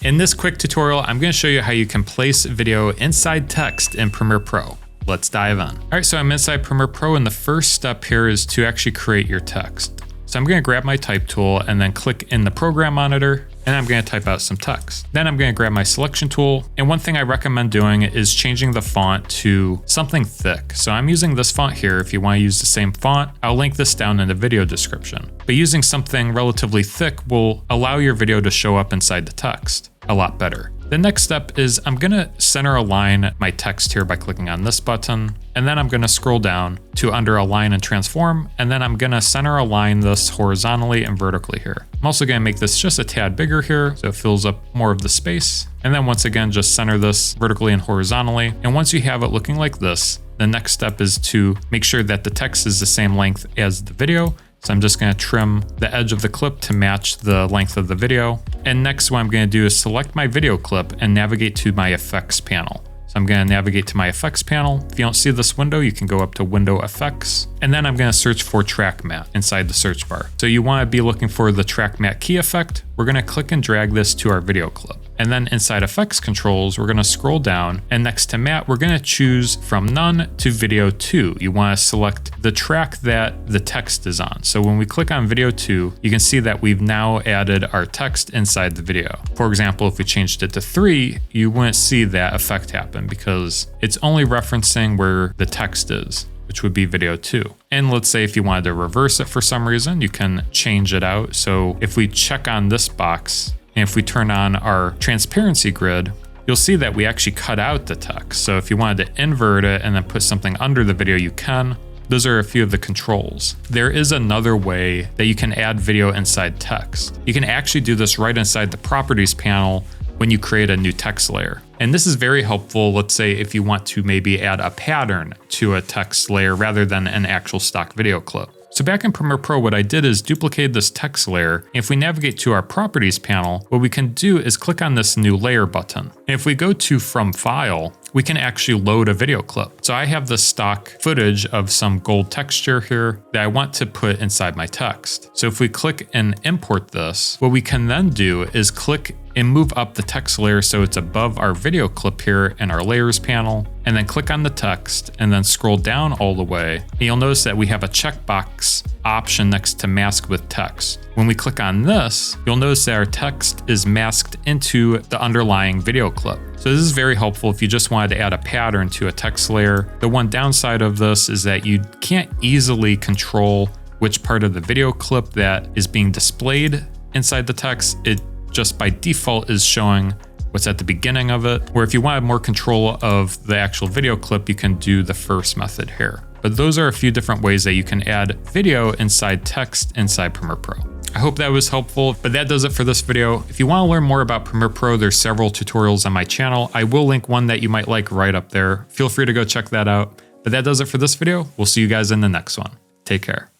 In this quick tutorial, I'm going to show you how you can place video inside text in Premiere Pro. Let's dive in. All right, so I'm inside Premiere Pro, and the first step here is to actually create your text. So I'm going to grab my type tool and then click in the program monitor, and I'm going to type out some text. Then I'm going to grab my selection tool, and one thing I recommend doing is changing the font to something thick. So I'm using this font here. If you want to use the same font, I'll link this down in the video description. But using something relatively thick will allow your video to show up inside the text a lot better. The next step is I'm going to center align my text here by clicking on this button, and then I'm going to scroll down to under align and transform, and then I'm going to center align this horizontally and vertically here. I'm also going to make this just a tad bigger here so it fills up more of the space, and then once again just center this vertically and horizontally. And once you have it looking like this, the next step is to make sure that the text is the same length as the video. So I'm just going to trim the edge of the clip to match the length of the video. And next what I'm going to do is select my video clip and navigate to my effects panel. So I'm going to navigate to my effects panel. If you don't see this window, you can go up to window effects. And then I'm going to search for track matte inside the search bar. So you want to be looking for the track matte key effect. We're going to click and drag this to our video clip. And then inside effects controls, we're going to scroll down, and next to matte, we're going to choose from none to video 2. You want to select the track that the text is on. So when we click on video 2, you can see that we've now added our text inside the video. For example, if we changed it to 3, you wouldn't see that effect happen because it's only referencing where the text is, which would be video 2. And let's say if you wanted to reverse it for some reason, you can change it out. So if we check on this box, and if we turn on our transparency grid, you'll see that we actually cut out the text. So if you wanted to invert it and then put something under the video, you can. Those are a few of the controls. There is another way that you can add video inside text. You can actually do this right inside the properties panel when you create a new text layer. And this is very helpful, let's say if you want to maybe add a pattern to a text layer rather than an actual stock video clip. So back in Premiere Pro, what I did is duplicate this text layer. If we navigate to our properties panel, what we can do is click on this new layer button. And if we go to from file, we can actually load a video clip. So I have the stock footage of some gold texture here that I want to put inside my text. So if we click and import this, what we can then do is click and move up the text layer so it's above our video clip here in our layers panel, and then click on the text and then scroll down all the way. And you'll notice that we have a checkbox option next to mask with text. When we click on this, you'll notice that our text is masked into the underlying video clip. So this is very helpful if you just wanted to add a pattern to a text layer. The one downside of this is that you can't easily control which part of the video clip that is being displayed inside the text. It just by default is showing what's at the beginning of it. Or if you wanted more control of the actual video clip, you can do the first method here. But those are a few different ways that you can add video inside text inside Premiere Pro. I hope that was helpful, but that does it for this video. If you want to learn more about Premiere Pro, there's several tutorials on my channel. I will link one that you might like right up there. Feel free to go check that out. But that does it for this video. We'll see you guys in the next one. Take care.